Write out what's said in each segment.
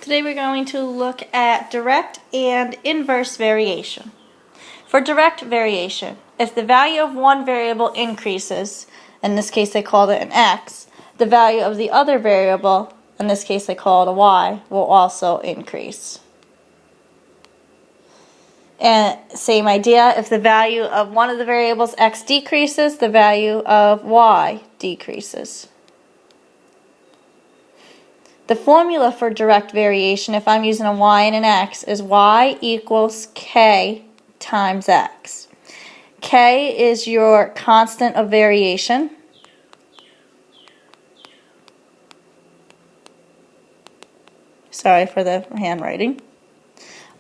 Today we're going to look at direct and inverse variation. For direct variation, if the value of one variable increases, in this case they called it an x, the value of the other variable, in this case they call it a y, will also increase. And same idea, if the value of one of the variables x decreases, the value of y decreases. The formula for direct variation, if I'm using a y and an x, is y equals k times x. K is your constant of variation. Sorry for the handwriting.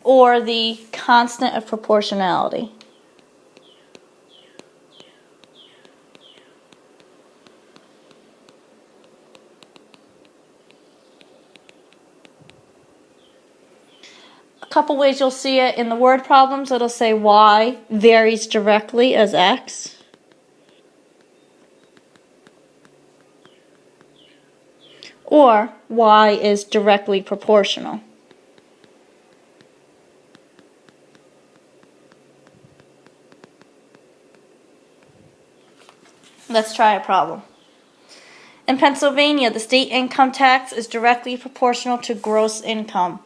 Or the constant of proportionality. A couple ways you'll see it in the word problems. It'll say y varies directly as x. Or y is directly proportional. Let's try a problem. In Pennsylvania, the state income tax is directly proportional to gross income.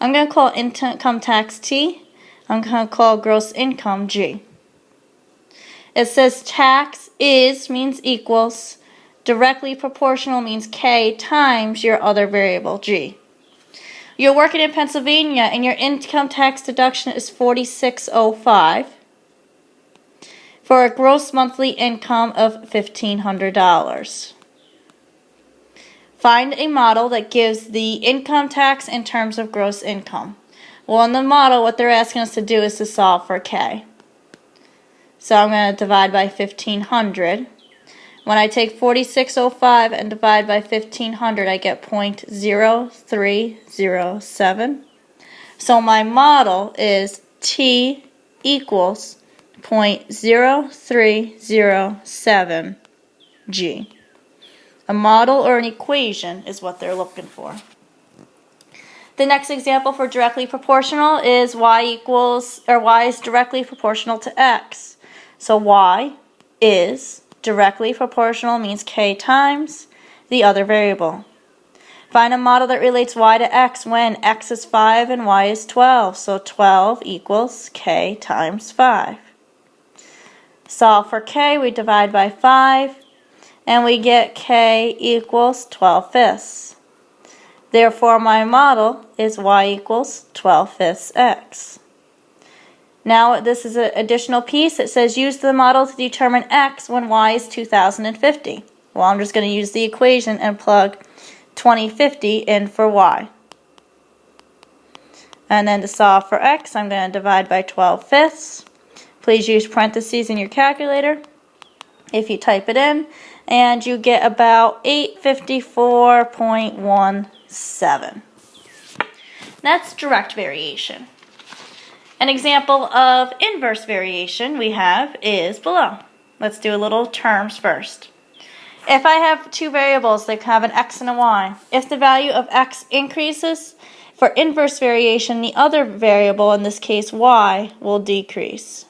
I'm going to call income tax T. I'm going to call gross income G. It says tax is means equals. Directly proportional means K times your other variable, G. You're working in Pennsylvania and your income tax deduction is $46.05 for a gross monthly income of $1,500. Find a model that gives the income tax in terms of gross income. Well, in the model, what they're asking us to do is to solve for K. So I'm going to divide by 1,500. When I take 4605 and divide by 1,500, I get 0.0307. So my model is T equals 0.0307 G. A model or an equation is what they're looking for. The next example for directly proportional is y is directly proportional to x. So y is directly proportional means k times the other variable. Find a model that relates y to x when x is 5 and y is 12. So 12 equals k times 5. Solve for k, we divide by 5. And we get k equals 12/5. Therefore, my model is y equals 12/5 x. Now, this is an additional piece. It says use the model to determine x when y is 2050. Well, I'm just going to use the equation and plug 2050 in for y. And then to solve for x, I'm going to divide by 12/5. Please use parentheses in your calculator if you type it in. And you get about 854.17. That's direct variation. An example of inverse variation we have is below. Let's do a little terms first. If I have two variables that have an x and a y, if the value of x increases, for inverse variation, the other variable, in this case y, will decrease.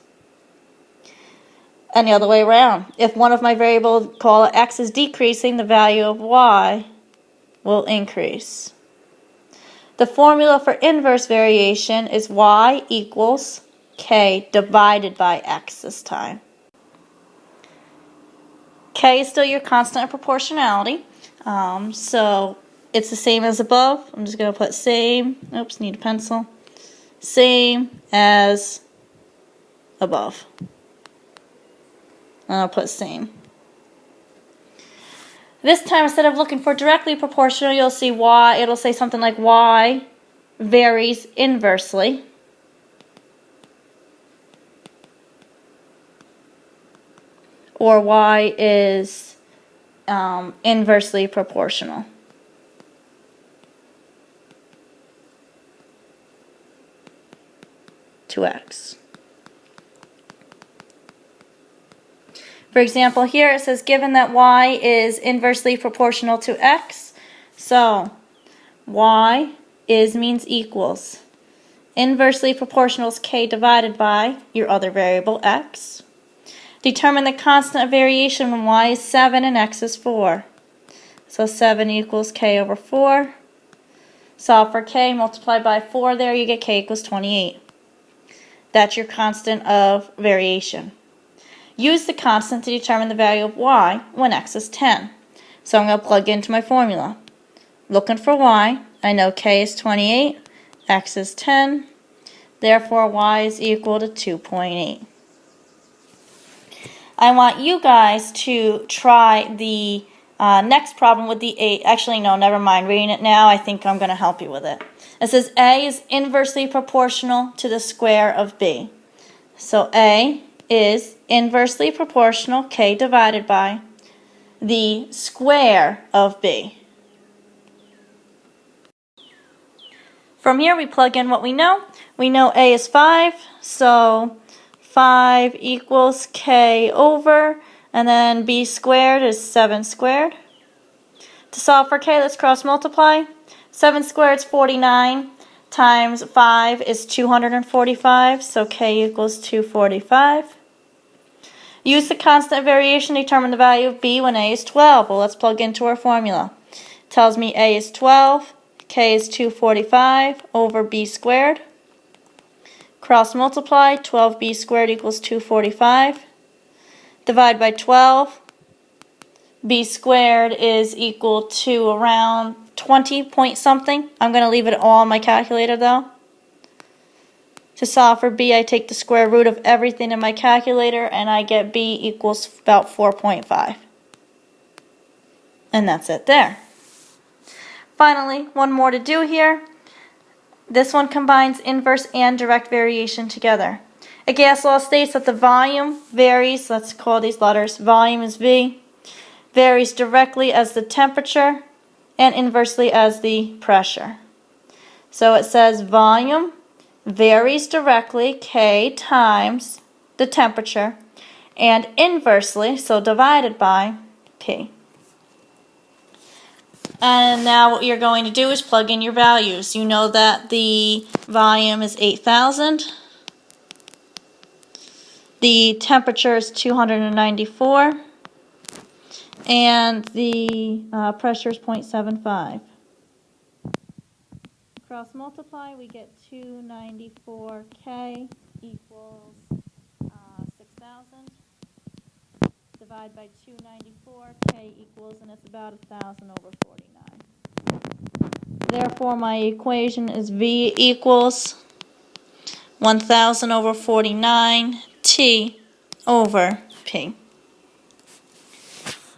And the other way around. If one of my variables, call it x, is decreasing, the value of y will increase. The formula for inverse variation is y equals k divided by x this time. K is still your constant of proportionality. So it's the same as above. I'm just going to put same. Oops, need a pencil. Same as above. And I'll put same. This time, instead of looking for directly proportional, you'll see y. It'll say something like y varies inversely. Or y is inversely proportional to x. For example, here it says given that y is inversely proportional to x, so y is means equals. Inversely proportional is k divided by your other variable, x. Determine the constant of variation when y is 7 and x is 4. So 7 equals k over 4. Solve for k, multiply by 4 there, you get k equals 28. That's your constant of variation. Use the constant to determine the value of y when x is 10. So I'm going to plug into my formula. Looking for y, I know k is 28, x is 10, therefore y is equal to 2.8. I want you guys to try the next problem with the 8. Actually, no, never mind. Reading it now, I think I'm going to help you with it. It says a is inversely proportional to the square of b. So a is inversely proportional, k divided by, the square of b. From here, we plug in what we know. We know a is 5, so 5 equals k over, and then b squared is 7 squared. To solve for k, let's cross multiply. 7 squared is 49 times 5 is 245, so k equals 245. Use the constant variation to determine the value of b when a is 12. Well, let's plug into our formula. It tells me a is 12, k is 245 over b squared. Cross multiply, 12b squared equals 245. Divide by 12. B squared is equal to around 20 point something. I'm going to leave it all on my calculator though. To solve for b, I take the square root of everything in my calculator and I get b equals about 4.5. And that's it there. Finally, one more to do here. This one combines inverse and direct variation together. A gas law states that the volume varies, let's call these letters, volume is V, varies directly as the temperature and inversely as the pressure. So it says volume varies directly, K times the temperature, and inversely, so divided by P. And now what you're going to do is plug in your values. You know that the volume is 8,000. The temperature is 294. And the pressure is 0.75. Cross multiply, we get 294K equals 6,000. Divide by 294, K equals, and it's about 1,000 over 49. Therefore, my equation is V equals 1,000 over 49, T over P.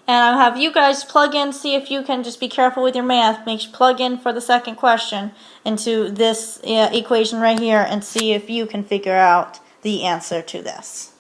And I'll have you guys plug in, see if you can, just be careful with your math, plug in for the second question into this equation right here and see if you can figure out the answer to this.